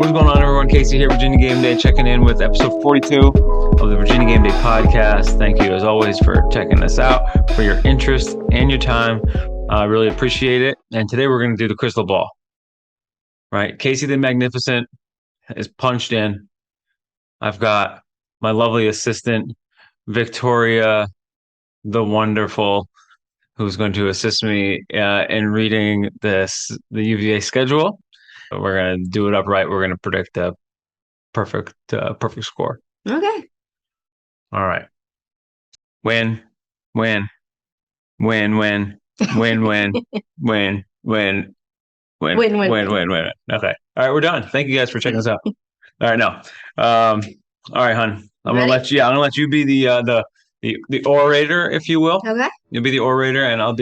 What's going on, everyone? Casey here, Virginia Game Day, checking in with episode 42 of the Virginia Game Day podcast. Thank you, as always, for checking us out, for your interest and your time. I really appreciate it. And today we're going to do the crystal ball. Right? Casey the Magnificent is punched in. I've got my lovely assistant, Victoria the Wonderful, who's going to assist me in reading the UVA schedule. We're going to do it upright. We're going to predict a perfect score. Okay. All right. Win. Okay. All right, we're done. Thank you guys for checking us out. All right, now. All right, hon. I'm gonna let you be the orator, if you will. Okay. You'll be the orator, and I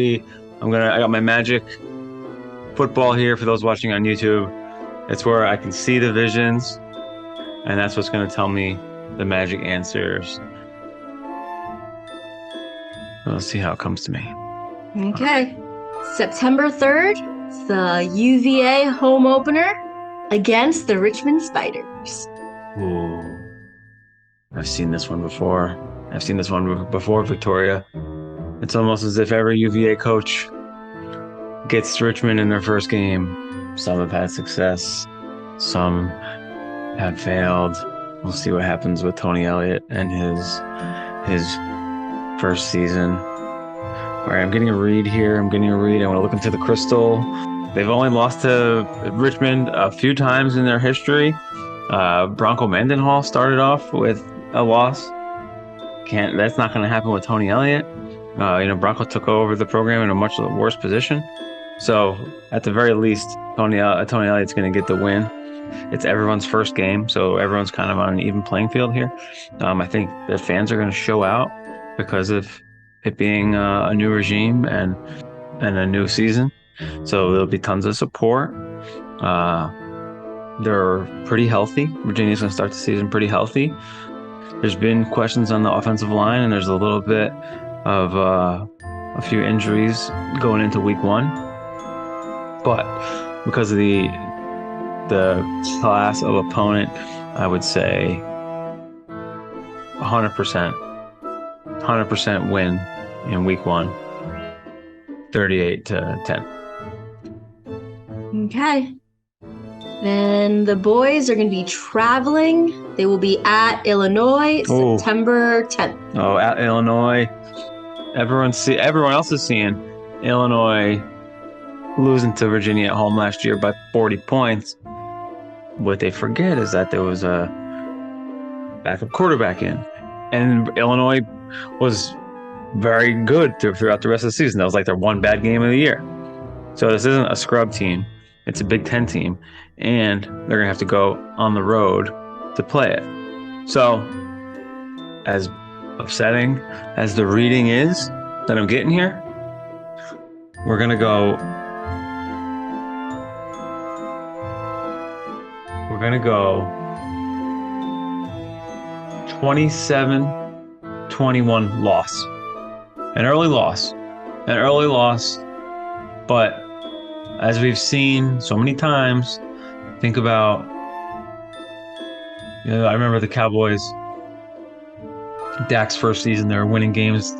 got my magic football here for those watching on YouTube. It's where I can see the visions, and that's what's going to tell me the magic answers. Let's see how it comes to me. Okay. September 3rd, the UVA home opener against the Richmond Spiders. Ooh. I've seen this one before. Victoria. It's almost as if every UVA coach gets Richmond in their first game. Some have had success. Some have failed. We'll see what happens with Tony Elliott and his first season. All right, I'm getting a read here. I want to look into the crystal. They've only lost to Richmond a few times in their history. Bronco Mendenhall started off with a loss. That's not going to happen with Tony Elliott. Bronco took over the program in a much worse position. So at the very least, Tony Elliott's going to get the win. It's everyone's first game, so everyone's kind of on an even playing field here. I think the fans are going to show out because of it being a new regime and a new season. So there'll be tons of support. They're pretty healthy. Virginia's going to start the season pretty healthy. There's been questions on the offensive line, and there's a little bit of a few injuries going into week one. But because of the class of opponent, I would say 100% win in week one, 38-10. Okay. Then the boys are going to be traveling. They will be at Illinois, September 10th. Oh, at Illinois. Everyone else is seeing Illinois losing to Virginia at home last year by 40 points. What they forget is that there was a backup quarterback in, and Illinois was very good throughout the rest of the season. That was like their one bad game of the year. So this isn't a scrub team. It's a Big Ten team, and they're going to have to go on the road to play it. So as upsetting as the reading is that I'm getting here, we're going to go 27-21 loss. An early loss, but as we've seen so many times, think about, I remember the Cowboys, Dak's first season, they were winning games,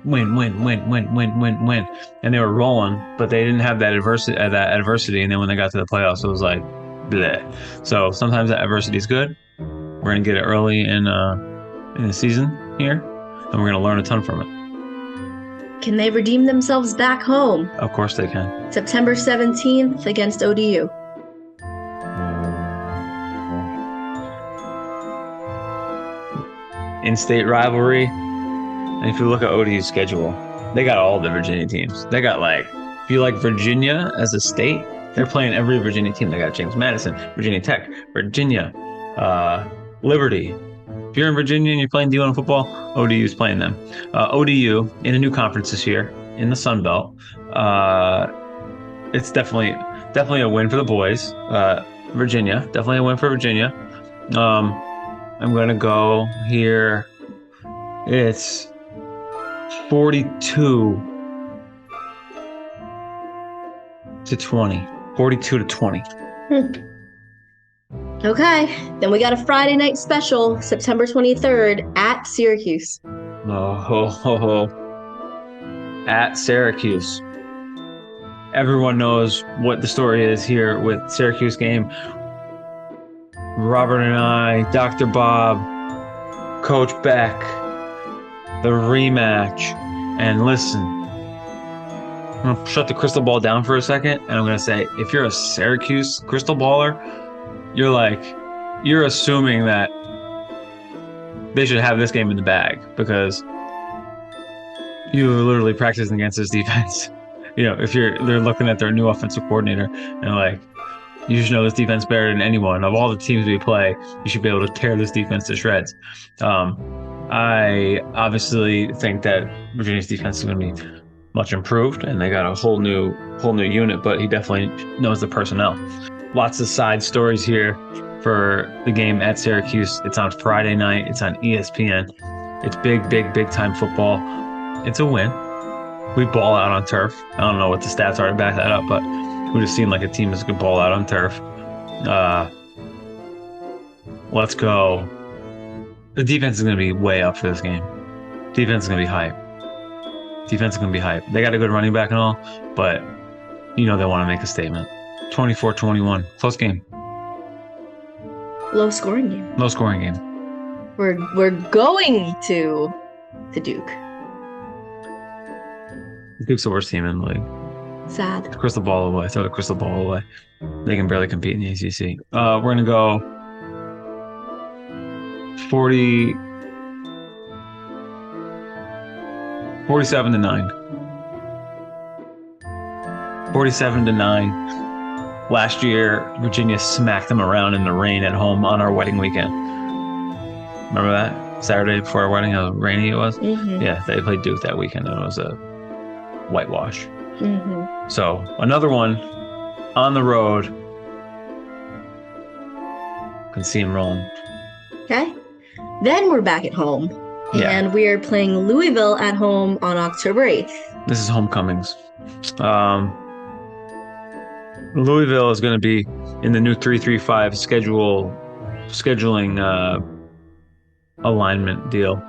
win, and they were rolling, but they didn't have that adversity, and then when they got to the playoffs, it was like, bleh. So sometimes that adversity is good. We're going to get it early in the season here, and we're going to learn a ton from it. Can they redeem themselves back home? Of course they can. September 17th against ODU. In-state rivalry. And if you look at ODU's schedule, they got all the Virginia teams. They got if you like Virginia as a state, they're playing every Virginia team. They got James Madison, Virginia Tech, Virginia, Liberty. If you're in Virginia and you're playing D1 football, ODU's playing them. ODU in a new conference this year in the Sun Belt. It's definitely a win for the boys. Virginia, definitely a win for Virginia. I'm going to go here. It's 42-20. 42-20. Okay, then we got a Friday night special, September 23rd at Syracuse. Oh, ho, ho, ho. At Syracuse. Everyone knows what the story is here with Syracuse game. Robert and I, Dr. Bob, Coach Beck, the rematch. And listen, I'm going to shut the crystal ball down for a second, and I'm going to say, if you're a Syracuse crystal baller, you're assuming that they should have this game in the bag because you're literally practicing against this defense. If they're looking at their new offensive coordinator and like, you should know this defense better than anyone. Of all the teams we play, you should be able to tear this defense to shreds. I obviously think that Virginia's defense is going to be much improved, and they got a whole new unit. But he definitely knows the personnel. Lots of side stories here for the game at Syracuse. It's on Friday night. It's on ESPN. It's big time football. It's a win. We ball out on turf. I don't know what the stats are to back that up, but we just seem like a team that's going to ball out on turf. Let's go. The defense is going to be way up for this game. Defense is going to be hype. They got a good running back and all, but they want to make a statement. 24-21. Close game. Low scoring game. We're going to Duke. Duke's the worst team in the league. Sad. Crystal ball away. Throw the crystal ball away. They can barely compete in the ACC. We're going to go 47-9. 47-9. Last year, Virginia smacked them around in the rain at home on our wedding weekend. Remember that? Saturday before our wedding, how rainy it was? Mm-hmm. Yeah, they played Duke that weekend, and it was a whitewash. Mm-hmm. So, another one on the road. Can see him rolling. Okay. Then we're back at home. Yeah. And we are playing Louisville at home on October 8th. This is homecomings. Louisville is going to be in the new 3-3-5 scheduling alignment deal.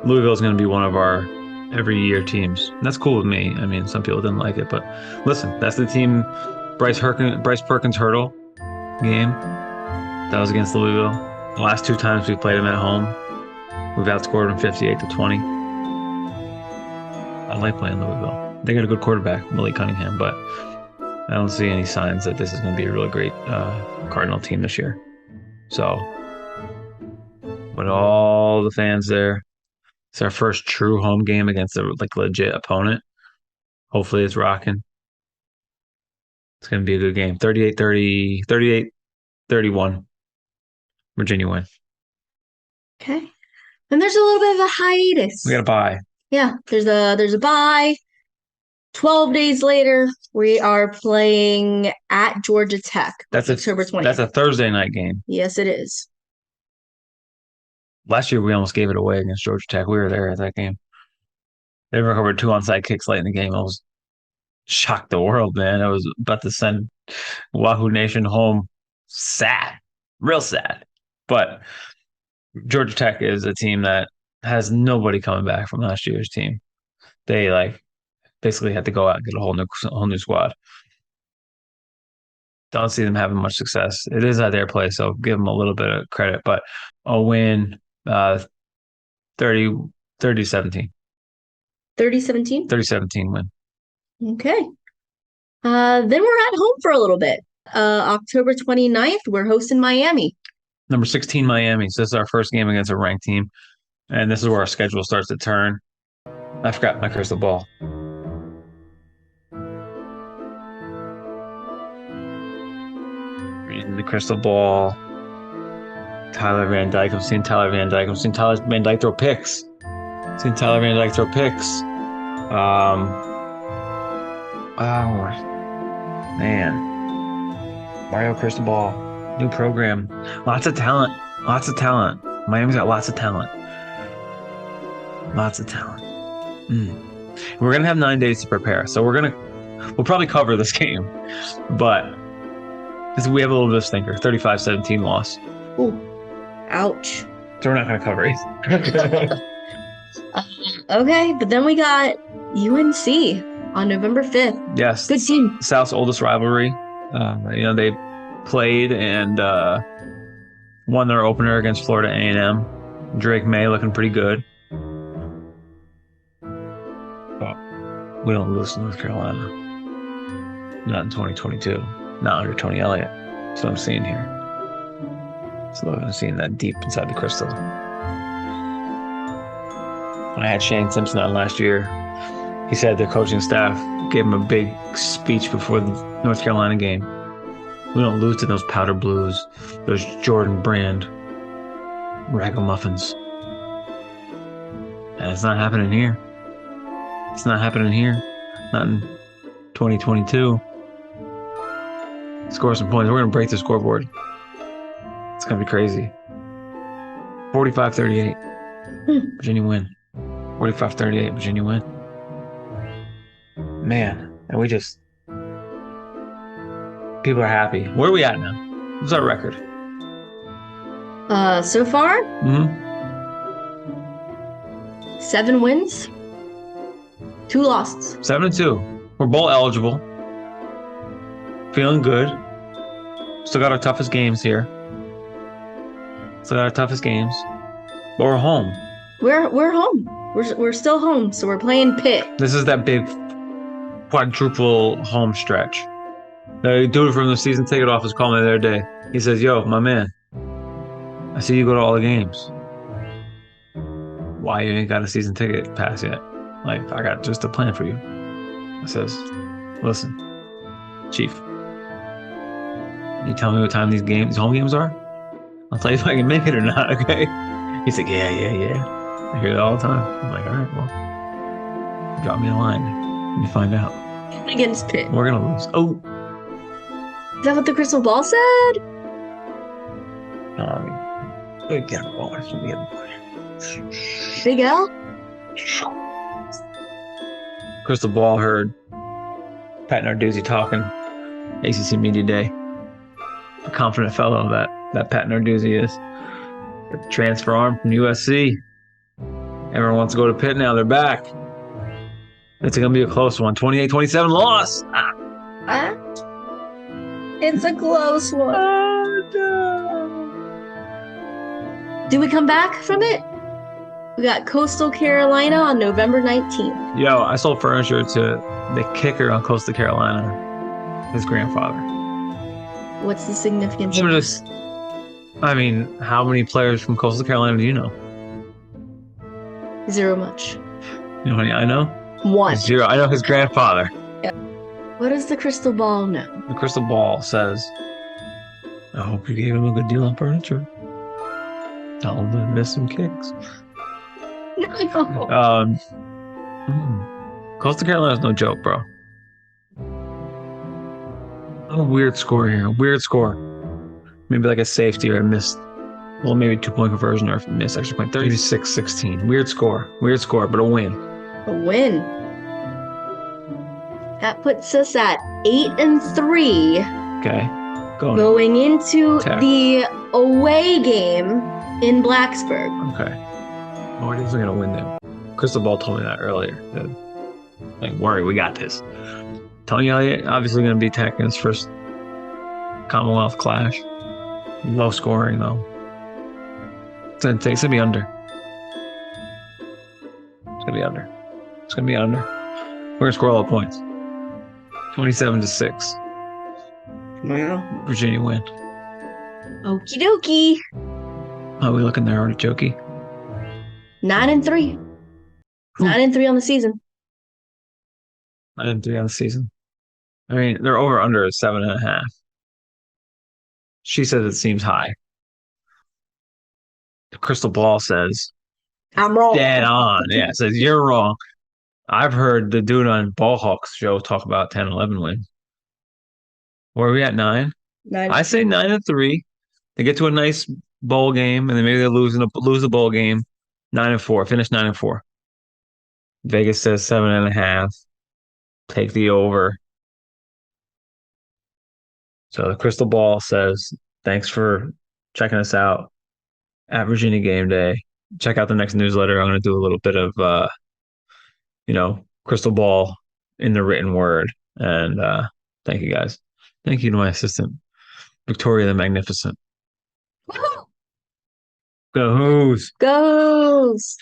Louisville is going to be one of our every year teams. And that's cool with me. I mean, some people didn't like it, but listen, that's the team. Bryce Perkins hurdle game. That was against Louisville. The last two times we played them at home, we've outscored them 58-20. I like playing Louisville. They got a good quarterback, Millie Cunningham, but I don't see any signs that this is going to be a really great Cardinal team this year. So, with all the fans there, it's our first true home game against a legit opponent. Hopefully it's rocking. It's going to be a good game. 38-31. Virginia win. Okay. And there's a little bit of a hiatus. We got a bye. Yeah, there's a bye. 12 days later, we are playing at Georgia Tech. That's October 20th. That's a Thursday night game. Yes, it is. Last year, we almost gave it away against Georgia Tech. We were there at that game. They recovered 2 onside kicks late in the game. I was shocked the world, man. I was about to send Wahoo Nation home sad. Real sad. But Georgia Tech is a team that has nobody coming back from last year's team. They basically had to go out and get a whole new squad. Don't see them having much success. It is at their place, so give them a little bit of credit. But a win, 30-17. 30-17? 30-17 win. Okay. Then we're at home for a little bit. October 29th, we're hosting Miami. Number 16, Miami. So this is our first game against a ranked team. And this is where our schedule starts to turn. I forgot my crystal ball. Reading the crystal ball. Tyler Van Dyke. I've seen Tyler Van Dyke throw picks. Oh, man. Mario Crystal Ball. New program. Lots of talent. Miami's got lots of talent. We're going to have 9 days to prepare. So we'll probably cover this game. But We have a little bit of stinker. 35-17 loss. Ooh, ouch. So we're not going to cover it. Okay, but then we got UNC on November 5th. Yes. Good team. South's oldest rivalry. They played and won their opener against Florida A&M. Drake May looking pretty good. But we don't lose to North Carolina. Not in 2022. Not under Tony Elliott. That's what I'm seeing here. So I'm seeing that deep inside the crystal. When I had Shane Simpson on last year, he said the coaching staff gave him a big speech before the North Carolina game. We don't lose to those powder blues, those Jordan Brand ragamuffins. And it's not happening here. It's not happening here. Not in 2022. Score some points. We're going to break the scoreboard. It's going to be crazy. 45-38. Virginia win. 45-38. Virginia win. Man, and we just... People are happy. Where are we at now? What's our record? So far? 7 wins, 2 losses. 7-2. We're bowl eligible. Feeling good. Still got our toughest games here. Still got our toughest games. But we're home. We're home. We're still home, so we're playing Pitt. This is that big quadruple home stretch. The dude from the season ticket office called me the other day. He says, "Yo, my man, I see you go to all the games. Why you ain't got a season ticket pass yet? Like, I got just a plan for you." I says, "Listen, Chief, you tell me what time these home games are? I'll tell you if I can make it or not, okay?" He's like, yeah. I hear that all the time. I'm like, all right, well, drop me a line and you find out. Against Pitt. We're going to lose. Oh. Is that what the crystal ball said? Get a ball. Big L? Crystal ball heard Pat Narduzzi talking ACC Media Day. A confident fellow that Pat Narduzzi is. The transfer arm from USC. Everyone wants to go to Pitt now. They're back. It's going to be a close one. 28-27 loss. It's a close one. Oh, no. Do we come back from it? We got Coastal Carolina on November 19th. Yo, I sold furniture to the kicker on Coastal Carolina, his grandfather. What's the significance of this? How many players from Coastal Carolina do you know? 0 much. You know how many I know? 1. 0. I know his grandfather. Yeah. What does the crystal ball know? The crystal ball says, "I hope you gave him a good deal on furniture. Tell him to miss some kicks." No. Coastal Carolina's no joke, bro. A weird score here. Weird score. Maybe like a safety or a missed. Well, maybe 2-point conversion or missed extra point. 36-16. Weird score, but a win. A win. That puts us at 8-3. Okay. Going into Tech. the away game in Blacksburg. Okay. Oh, we're definitely gonna win them. Crystal Ball told me that earlier. Like, worry, we got this. Tony Elliott obviously gonna be Tech in his first Commonwealth clash. Low scoring though. It's gonna be under. It's gonna be under. It's gonna be under. We're gonna score all the points. 27-6. Well, Virginia win. okie dokie. How are we looking there, Artichoke? 9-3. 9-3 on the season. 9-3 on the season. They're over under at 7.5. She says it seems high. The crystal ball says I'm wrong. dead on. Yeah, it says you're wrong. I've heard the dude on Ballhawks show talk about 10-11 wins. Where are we at? 9? 9. I say 9-3. They get to a nice bowl game, and then maybe they lose the bowl game. 9-4. Finish 9-4. Vegas says 7.5. Take the over. So the crystal ball says, thanks for checking us out at Virginia Game Day. Check out the next newsletter. I'm going to do a little bit of, crystal ball in the written word. And thank you guys. Thank you to my assistant, Victoria the Magnificent. Woo! Go Who's. Goes.